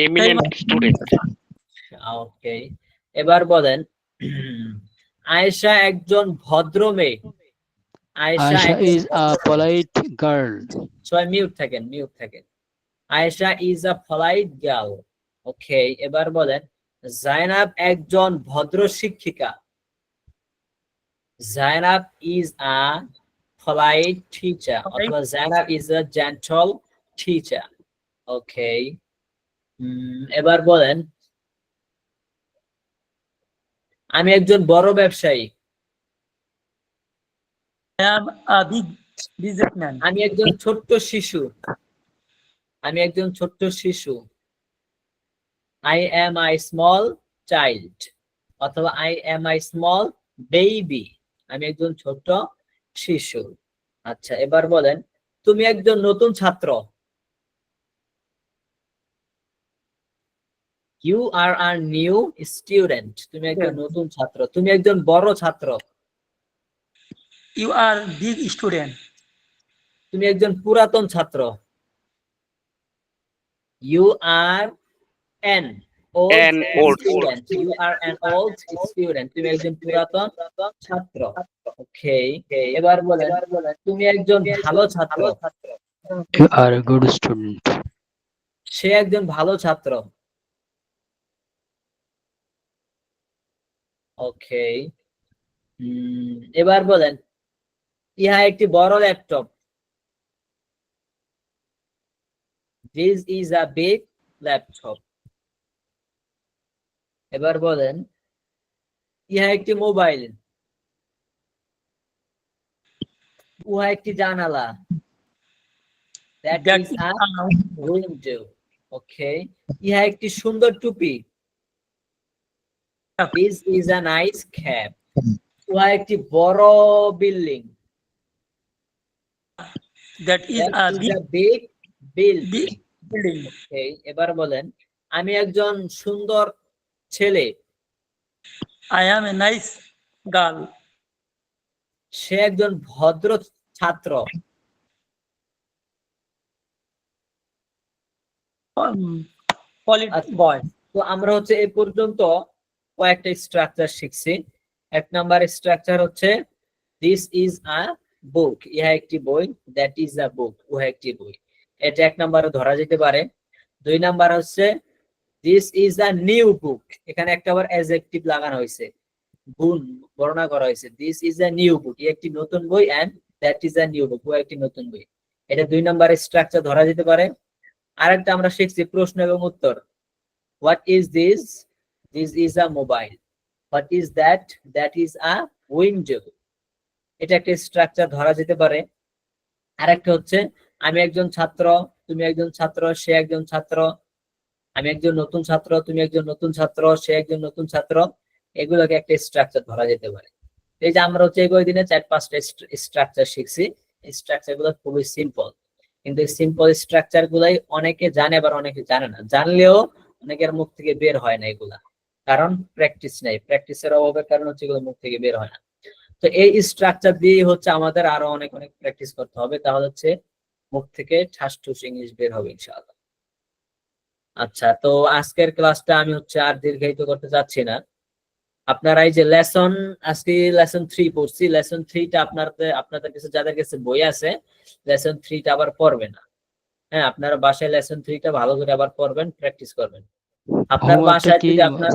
eminent student. Okay, এবার বলেন আয়েশা একজন ভদ্র মেয়ে। Ayesha Aisha is a polite girl. সবাই মিউট থাকেন, মিউট থাকেন। Ayesha is a polite girl. ওকে, এবার বলেন জায়নাব একজন ভদ্র শিক্ষিকা। জায়নাব is a polite teacher অথবা জায়নাব is a gentle teacher. ওকে, এবার বলেন আমি একজন বড় ব্যবসায়ী। I am a big businessman. আমি একজন ছোট্ট শিশু। আমি একজন ছোট্ট শিশু। I am a small child অথবা I am a small baby. আমি একজন ছোট্ট শিশু। আচ্ছা, এবার বলেন তুমি একজন নতুন ছাত্র। You are a new student. তুমি একজন নতুন ছাত্র। তুমি একজন বড় ছাত্র। You are big student. তুমি একজন পুরাতন ছাত্র। You are an old student. You are an old student. তুমি একজন পুরাতন ছাত্র। ওকে, এবার বলেন তুমি একজন ভালো ছাত্র। You are a good student. সে একজন ভালো ছাত্র। ওকে, এবার বলেন ইহা একটি বড় laptop. This is a big laptop. এবার বলেন ইহা একটি মোবাইল। উহা একটি জানালা। That is a window. Okay, ইহা একটি সুন্দর টুপি। This is a nice cap. উহা একটি বড় building. That is a That is big, a big building. big building. Okay, এবার বলেন আমি একজন সুন্দর ছেলে। I am a nice girl. সে একজন ভদ্র ছাত্র। Polite আচ্ছা। boy. তো আমরা হচ্ছে এই পর্যন্ত কয়েকটা স্ট্রাকচার শিখছি। এক নাম্বার স্ট্রাকচার হচ্ছে দিস ইজ আ বুক, ইহা একটি বই। দ্যাট ইজ আ বুক, উহা একটি বই। এটা এক নাম্বারে ধরা যেতে পারে। দুই নাম্বার হচ্ছে দিস ইজ আ নিউ বুক, এখানে একটা আবার অ্যাডজেক্টিভ লাগানো হয়েছে, গুণ বর্ণনা করা হয়েছে। This is a new book, একটি নতুন বই, and that is a new book, ও একটি নতুন বই। এটা দুই নাম্বারের স্ট্রাকচার ধরা যেতে পারে। আরেকটা আমরা শিখছি প্রশ্ন এবং উত্তর। What is this? This is a mobile. What is that? That is a window. এটা একটা স্ট্রাকচার ধরা যেতে পারে। আরেকটা হচ্ছে আমি একজন ছাত্র, তুমি একজন ছাত্র, সে একজন ছাত্র। আমি একজন নতুন ছাত্র, তুমি একজন নতুন ছাত্র, সে একজন নতুন ছাত্র। এগুলোকে একটা স্ট্রাকচার ধরা যেতে পারে। এই যে আমরা হচ্ছে এই কয়েকদিনে 4-5টা স্ট্রাকচার শিখছি। এই স্ট্রাকচার গুলো খুবই সিম্পল, কিন্তু এই সিম্পল স্ট্রাকচার গুলাই অনেকে জানে, আবার অনেকে জানে না। জানলেও অনেকের মুখ থেকে বের হয় না এগুলা, কারণ প্র্যাকটিস নেই। প্র্যাকটিসের অভাবের কারণে হচ্ছে এগুলো মুখ থেকে বের হয় না। তো এই স্ট্রাকচার দিয়ে হচ্ছে আমাদের আরো অনেক অনেক প্র্যাকটিস করতে হবে, তাহলে হচ্ছে মুখ থেকে ঠাস ঠুস ইংলিশ বের হবে ইনশাআল্লাহ। আচ্ছা, তো আজকের ক্লাসটা আমি হচ্ছে আর দীর্ঘায়িত করতে চাচ্ছি না। আপনারা এই যে লেসন, আজকে লেসন 3 পড়ছি। লেসন 3টা আপনাদের কাছে যাদের কাছে বই আছে, লেসন 3টা আবার পড়বেন না। হ্যাঁ, আপনারা বাসায় লেসন 3টা ভালো করে আবার পড়বেন, প্র্যাকটিস করবেন। আপনার হোমওয়ার্কটা বাসায় কি? যদি আপনার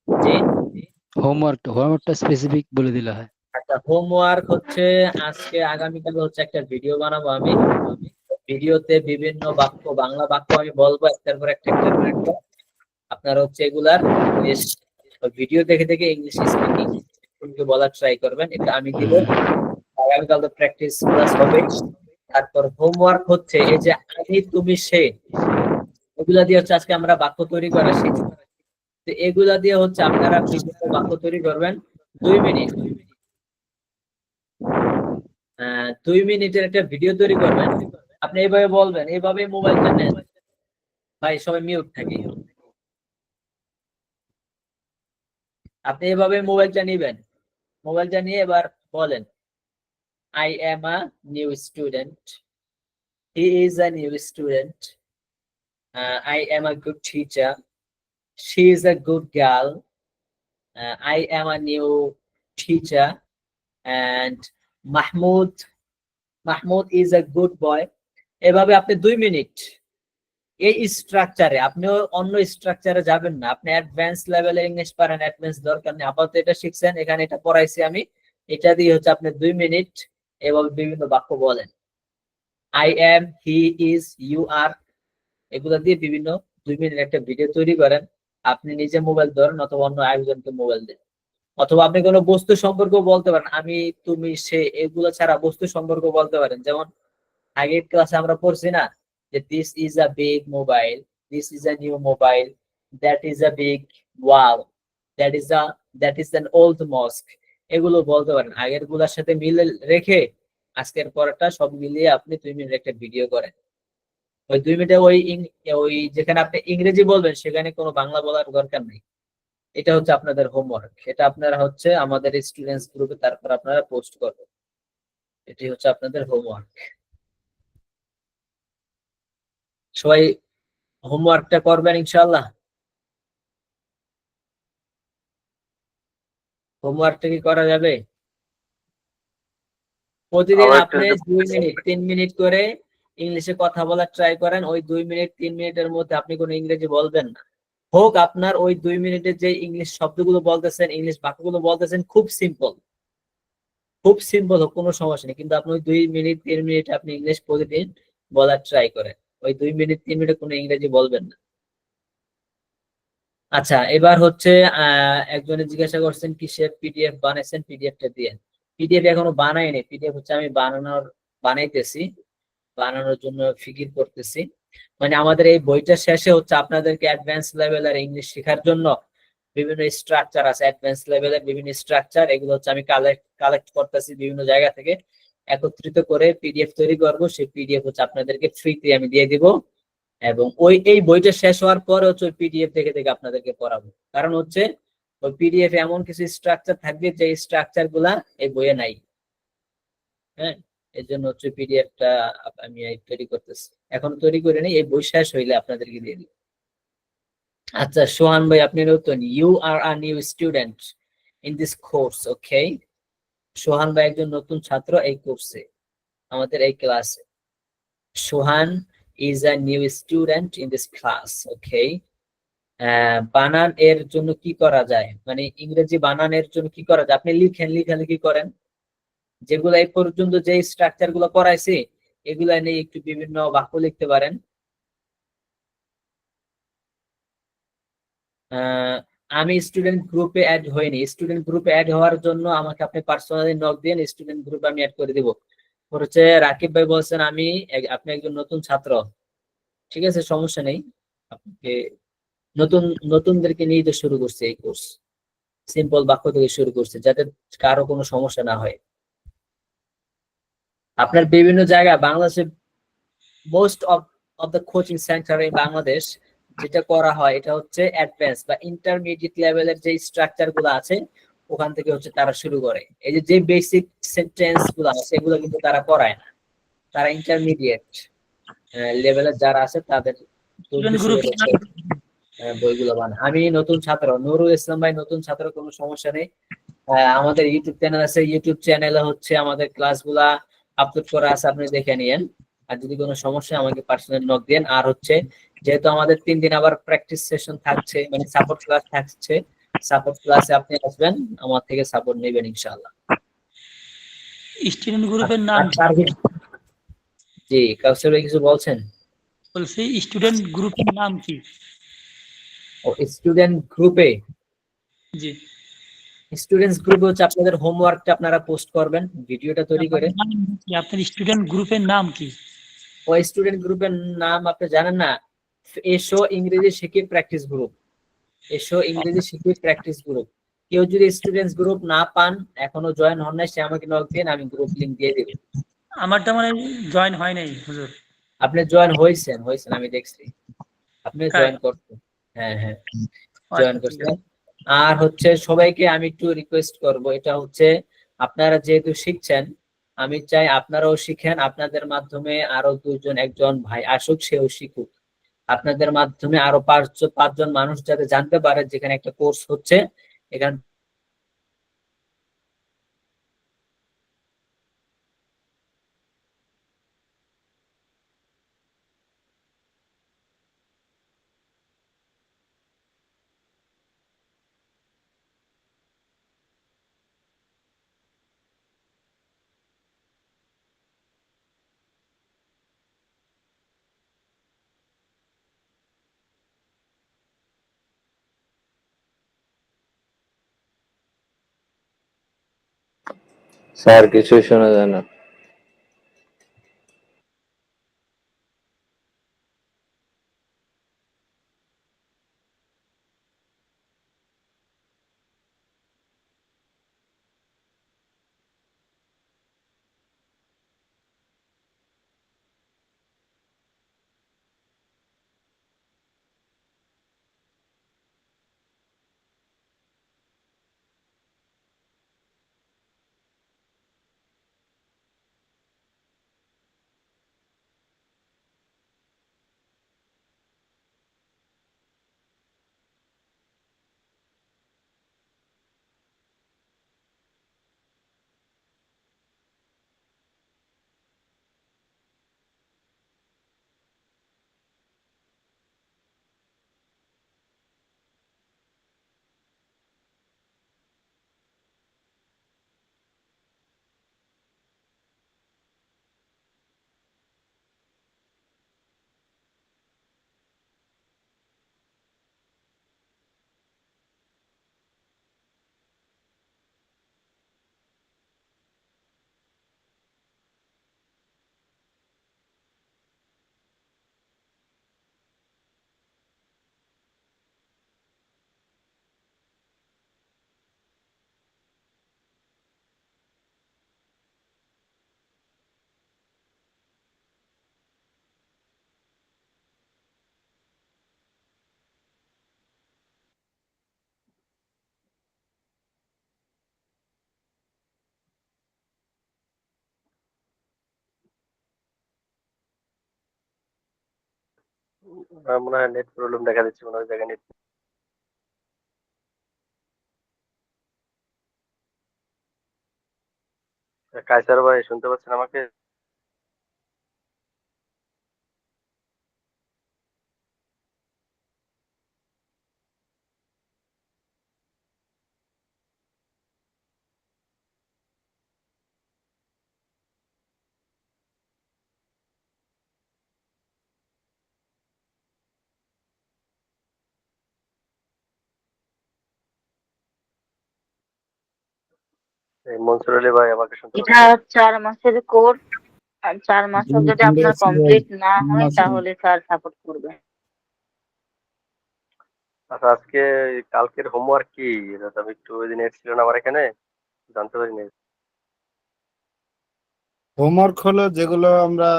জি হোমওয়ার্কটা স্পেসিফিক বলে দিলে হয়। একটা হোমওয়ার্ক হচ্ছে আজকে আগামীকাল হচ্ছে একটা ভিডিও বানাবো আমি। ভিডিওতে বিভিন্ন বাক্য, বাংলা বাক্য আমি বলবো একটার পর একটা একটার পর একটা। আপনারা হচ্ছে এগুলার ভিডিও দেখে দেখে ইংলিশ স্পিকিং বলার ট্রাই করবেন। এটা আমি দিব। আগামীকাল তো প্র্যাকটিস ক্লাস হবে। তারপর হোমওয়ার্ক হচ্ছে এই যে আমি, তুমি, সে, এগুলা দিয়ে হচ্ছে আজকে আমরা বাক্য তৈরি করা শিখছি। তো এগুলা দিয়ে হচ্ছে আপনারা বিভিন্ন বাক্য তৈরি করবেন। 2 মিনিট 2 মিনিটের একটা ভিডিও তৈরি করবেন। আপনি এইভাবে বলবেন, এইভাবে মোবাইলটা নেন। ভাই সবাই মিউট থাকি। আপনি এভাবে মোবাইলটা নিবেন। মোবাইলটা নিয়ে এবার বলেন, I am a new student. He is a new student. I am a good teacher. She is a good girl. I am a new teacher. And Mahmoud is a good boy. এভাবে আপনি 2 মিনিট এই স্ট্রাকচারে, আপনিও অন্য স্ট্রাকচারে যাবেন না। আপনি অ্যাডভান্স লেভেলে ইংলিশ পারেন, অ্যাডভান্স দরকার নেই। আপাতত এটা শিখছেন, এখানে এটা পড়াইছি আমি। এটা দিয়ে হচ্ছে আপনি 2 মিনিট এভাবে বিভিন্ন বাক্য বলেন। I am, he is, you are, এগুলো দিয়ে বিভিন্ন 2 মিনিট একটা ভিডিও তৈরি করেন। আপনি নিজে মোবাইল ধরেন অথবা অন্য আরেকজনকে মোবাইল দেন, অথবা আপনি কোনো বস্তু সম্পর্ক বলতে পারেন। আমি, তুমি, সে, এগুলো ছাড়া বস্তু সম্পর্ক বলতে পারেন। যেমন আগের ক্লাসে আমরা পড়ছি না যে this is a big mobile, this is a new mobile, that is a big wall, that is an old মস্ক। এগুলো বলতে পারেন। আগের গুলার সাথে মিলে রেখে আজকের পরটা সব মিলিয়ে আপনি 2 মিনিট একটা ভিডিও করেন। ওই 2 মিনিটে ওই যেখানে আপনি ইংরেজি বলবেন সেখানে কোনো বাংলা বলার দরকার নেই। এটা হচ্ছে আপনাদের হোমওয়ার্ক। এটা আপনারা হচ্ছে আমাদের স্টুডেন্টস গ্রুপে তারপর আপনারা পোস্ট করবেন। এটি হচ্ছে আপনাদের হোমওয়ার্ক। সবাই হোমওয়ার্কটা করবেন ইনশাআল্লাহ। হোমওয়ার্কটা কি করা যাবে? প্রতিদিন আপনি 2 মিনিট 3 মিনিট করে ইংলিশে কথা বলার ট্রাই করেন। ওই 2 মিনিট 3 মিনিটের মধ্যে আপনি কোনো ইংরেজি বলবেন না। হোক আপনার ওই 2 মিনিটের যে ইংলিশ শব্দগুলো বলতেছেন, ইংলিশ বাক্যগুলো বলতেছেন খুব সিম্পল হোক, কোনো সমস্যা নেই। কিন্তু আপনি ওই 2 মিনিট 3 মিনিট আপনি ইংলিশ প্রতিদিন বলার ট্রাই করেন। ওই 2 মিনিট 3 মিনিটে কোনো ইংরেজি বলবেন না। আচ্ছা, এবার হচ্ছে একজনে জিজ্ঞাসা করছেন কিসের পিডিএফ বানাইছেন, পিডিএফটা দিয়েন। পিডিএফ এখনো বানাইনি। পিডিএফ হচ্ছে আমি বানাইতেছি, বানানোর জন্য ফিকির করতেছি। মানে আমাদের এই বইটা শেষে হচ্ছে আপনাদেরকে অ্যাডভান্স লেভেলের ইংলিশ শেখার জন্য বিভিন্ন স্ট্রাকচার আছে, অ্যাডভান্স লেভেলের বিভিন্ন স্ট্রাকচার। এগুলো হচ্ছে আমি কালেক্ট করতেছি বিভিন্ন জায়গা থেকে। একত্রিত করে পিডিএফ তৈরি করব, সেই পিডিএফ হচ্ছে আপনাদেরকে ফ্রিতে আমি দিয়ে দিব, এবং এই বইটা শেষ হওয়ার পরে হচ্ছে ওই পিডিএফ দেখে দেখে আপনাদেরকে পড়াবো। কারণ হচ্ছে ওই পিডিএফ এমন কিছু স্ট্রাকচার থাকবে যে স্ট্রাকচার গুলা এই বইয়ে নাই। হ্যাঁ, এর জন্য হচ্ছে পিডিএফটা আমি তৈরি করতেছি, এখন তৈরি করে নিই, এই বই শেষ হইলে আপনাদেরকে দিয়ে দিই। আচ্ছা সোহান ভাই, আপনি নতুন, you are a new student in this course, okay? Sohan ভাই একজন নতুন ছাত্র এই কোর্সে, আমাদের এই ক্লাসে। Sohan is a new student in this class, okay? বানান এর জন্য কি করা যায়, মানে ইংরেজি বানানের জন্য কি করা যায়, আপনি লিখেন, লেখালেখি করেন, যেগুলো এই পর্যন্ত যে স্ট্রাকচার গুলো পড়াইছি এগুলা নিয়ে একটু বিভিন্ন বাক্য লিখতে পারেন। আমি স্টুডেন্ট গ্রুপে অ্যাড হইনি, স্টুডেন্ট গ্রুপে অ্যাড হওয়ার জন্য আমাকে আপনি পার্সোনালি নক দিন, স্টুডেন্ট গ্রুপে আমি অ্যাড করে দিব। হচ্ছে রাকিব ভাই বলছেন আপনি একজন নতুন ছাত্র, ঠিক আছে, সমস্যা নেই, আপনাকে নতুন নতুনদেরকে নিয়ে তো শুরু করছে এই কোর্স, সিম্পল বাক্য থেকে শুরু করছে যাতে কারো কোনো সমস্যা না হয়। আপনার বিভিন্ন জায়গায় বাংলাদেশে most of the coaching centre in Bangladesh যেটা করা হয় এটা হচ্ছে অ্যাডভান্স বা ইন্টারমিডিয়েট লেভেলের যে স্ট্রাকচার গুলো আছে ওখান থেকে হচ্ছে তারা শুরু করে। এই যে বেসিক সেন্টেন্স গুলো আছে সেগুলো কিন্তু তারা পড়ায় না, তারা ইন্টারমিডিয়েট লেভেলের যারা আছে তাদের বইগুলো বানায়। আমি নতুন ছাত্র, নুরুল ইসলাম ভাই নতুন ছাত্র, কোনো সমস্যা নেই। আমাদের ইউটিউব চ্যানেল আছে, ইউটিউব চ্যানেলে হচ্ছে আমাদের ক্লাসগুলা আপলোড করা আছে, আপনি দেখে নিয়েন। আর যদি কোনো সমস্যা আমাকে পার্সোনাল নক দেন। আর হচ্ছে যেহেতু আমাদের 3 দিন আবার প্র্যাকটিস সেশন থাকছে, মানে সাপোর্ট ক্লাস থাকছে, সাপোর্ট ক্লাসে আপনি আসবেন, আমার থেকে সাপোর্ট নেবেন ইনশাআল্লাহ। স্টুডেন্ট গ্রুপের নাম জি কাউসার ভাই কিছু বলছেন? বলছি স্টুডেন্ট গ্রুপের নাম কি? ও স্টুডেন্ট গ্রুপে, জি, স্টুডেন্টস গ্রুপে হচ্ছে আপনাদের হোমওয়ার্কটা আপনারা পোস্ট করবেন ভিডিওটা তৈরি করে। আপনার স্টুডেন্ট গ্রুপের নাম কি? ওই স্টুডেন্ট গ্রুপের নাম আপনি জানেন না? এসো ইংরেজি শিখি প্র্যাকটিস গ্রুপ, এসো ইংরেজি শিখি প্র্যাকটিস গ্রুপ। কেউ যদি স্টুডেন্টস গ্রুপ না পান, এখনো জয়েন হন নাই, সে আমাকে নক দিন, আমি গ্রুপ লিংক দিয়ে দেব। আমারটা মানে জয়েন হয় নাই হুজুর। আপনি জয়েন হয়েছেন, আমি দেখছি আপনি তাই? জয়েন করছেন। হ্যাঁ হ্যাঁ, জয়েন আচ্ছা, ঠিক করছেন। আছে। আর হচ্ছে সবাইকে আমি একটু রিকোয়েস্ট করব, এটা হচ্ছে আপনারা যেহেতু শিখছেন, আমি চাই আপনারাও শিখেন, আপনাদের মাধ্যমে আরো 2 জন 1 জন ভাই আসুক, সেও শিখুক, আপনাদের মাধ্যমে আরো 5 জন মানুষ যাতে জানতে পারে যেখানে একটা কোর্স হচ্ছে এখানে। স্যার কিছুই শোনা যায় না। মনে হয় নেট প্রবলেম দেখা দিচ্ছে, মনে হয় জায়গায় নেট। কায়সার ভাই শুনতে পাচ্ছেন আমাকে? এই মনসুর আলী ভাই আমাকে শুনতে এটা পাচ্ছেন? 4 মাসের কোর্স, আর 4 মাসও যদি শুনতে আপনার পাচ্ছি ভাই, কমপ্লিট না কেমন হয় আছেন? তাহলে স্যার সাপোর্ট করবে। আচ্ছা, আজকে কালকের হোমওয়ার্ক কি? এটা তো আমি একটু ওই দিন নেট ছিল না আমার এখানে, জানতে পারিনি। হোমওয়ার্ক হলো যেগুলো আমরা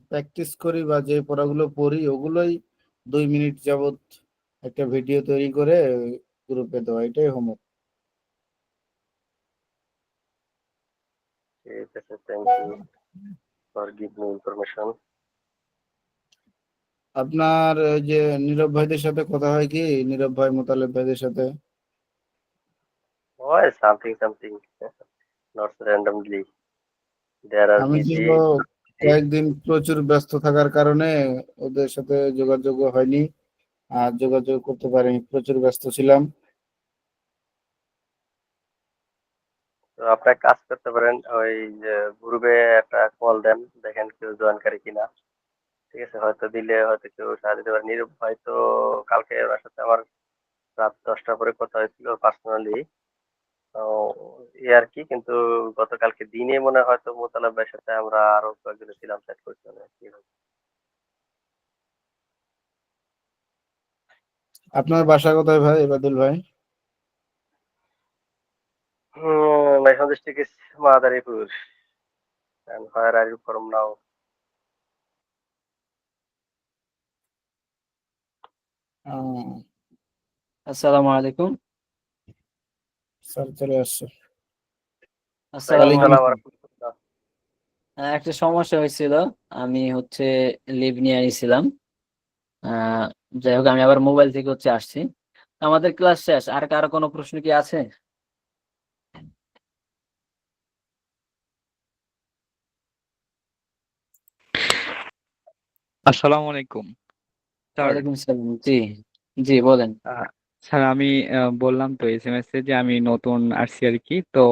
প্র্যাকটিস করি বা যে পড়াগুলো পড়ি ওগুলোই 2 মিনিট যাবত একটা ভিডিও তৈরি করে গ্রুপে দেওয়া, এটাই হোমওয়ার্ক। ঠিক আছে, thank you for give me information. আপনার ওই যে নীরব ভাইদের সাথে কথা হয় কি, নীরব ভাই মোতালেব ভাইদের সাথে? ওই সামথিং সামথিং, নট র্যান্ডমলি, দে আর আমি বিজি। তো কয়েকদিন প্রচুর ব্যস্ত থাকার কারণে ওদের সাথে যোগাযোগ হয়নি, আর যোগাযোগ করতে পারিনি, প্রচুর ব্যস্ত ছিলাম। তো আপনি এক কাজ করতে পারেন, ওই যে গ্রুপে একটা কল দেন, দেখেন কেউ জয়েনকারী কিনা। ঠিক আছে, হয়তো দিলে হয়তো কেউ সাড়া দিতে পারে। নীরব ভাই তো কালকে ওনার সাথে আমার রাত 10টার পরে কথা হয়েছিল পার্সোনালি, এই আর কি। কিন্তু গতকালকে দিনে মনে হয় হয়তো মোতালেব ভাইয়ের সাথে আমরা আরো কয়েকজন ছিলাম, চ্যাট করছিলাম আর কি। আপনার বাসা কোথায় ভাই এবাদুল ভাই? My home district is Madaripur. And where are you from now? আসসালামু আলাইকুম। স্যার চলে আসছে। আসসালামু ওয়ালাইকুম সালাম আলাইকুম। রাহমাতুল্লাহ। একটা সমস্যা হয়েছিল, আমি লিভ নিয়ে নিয়েছিলাম। আহ যাই হোক, আমি আবার মোবাইল থেকে আসছি। আমাদের ক্লাস শেষ, আর কারো কোনো প্রশ্ন কি আছে? আসসালামু আলাইকুম স্যার। ওয়ালাইকুম আসসালাম। জি, জি বলেন। স্যার আমি বললাম তো এসএমএস এ যে আমি নতুন আসছি আর কি, তো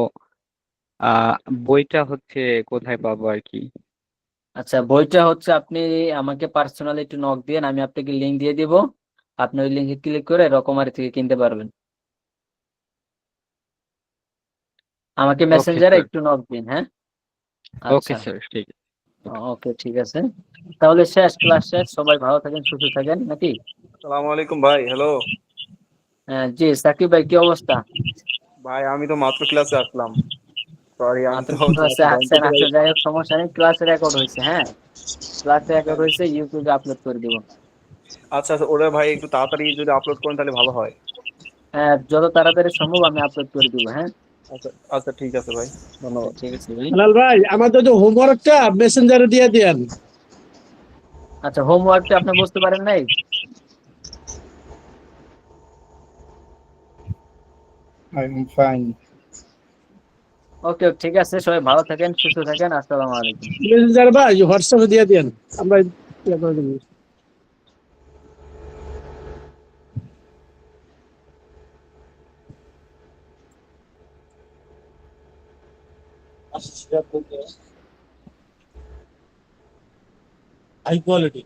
বইটা কোথায় পাবো আর কি? আচ্ছা, বইটা আপনি আমাকে পার্সোনালি একটু নক দিন, আমি আপনাকে লিংক দিয়ে দিব। আপনি ওই লিংকে ক্লিক করে রকমারি থেকে কিনতে পারবেন। আমাকে ওকে মেসেঞ্জারে স্যার। একটু নক দিন, হ্যাঁ? ওকে আচ্ছা, স্যার, ঠিক আছে। ওকে, ঠিক আছে। তাহলে শেষ, ক্লাস শেষ, সবাই ভালো থাকেন, সুস্থ থাকেন, নাকি? সালামু আলাইকুম ভাই, হ্যালো। জি, সাকিব ভাই, কি অবস্থা? ভাই আমি তো মাত্র ক্লাসে আসলাম, সরি আমি মাত্র তো ক্লাসে ক্লাসে জয়েন আসছেন? করতে আচ্ছা, পারি। যাই হোক, সমস্যা নেই, ক্লাসে রেকর্ড হয়েছে, হ্যাঁ? ক্লাসে রেকর্ড হয়েছে, ইউটিউবে আপলোড করে দিব। আচ্ছা আচ্ছা, ওরা ভাই একটু তাড়াতাড়ি যদি আপলোড করেন তাহলে ভালো হয়। হ্যাঁ, যত তাড়াতাড়ি সম্ভব আমি আপলোড করে দিব, হ্যাঁ? আচ্ছা আচ্ছা, ঠিক আছে ভাই, ধন্যবাদ। ঠিক আছে ভাই। হেলাল ভাই, আমাদের যে হোমওয়ার্কটা মেসেঞ্জারে দিয়ে দেন। আচ্ছা, হোমওয়ার্কটা আপনি বুঝতে পারেন নাই? I am fine. ওকে, ঠিক আছে, সবাই ভালো থাকেন, সুস্থ থাকেন, আসসালামু আলাইকুম। মেসেঞ্জার ভাই হোয়াটসঅ্যাপে দিয়ে দেন, আমরা ইয়ে করে দেবো। High quality.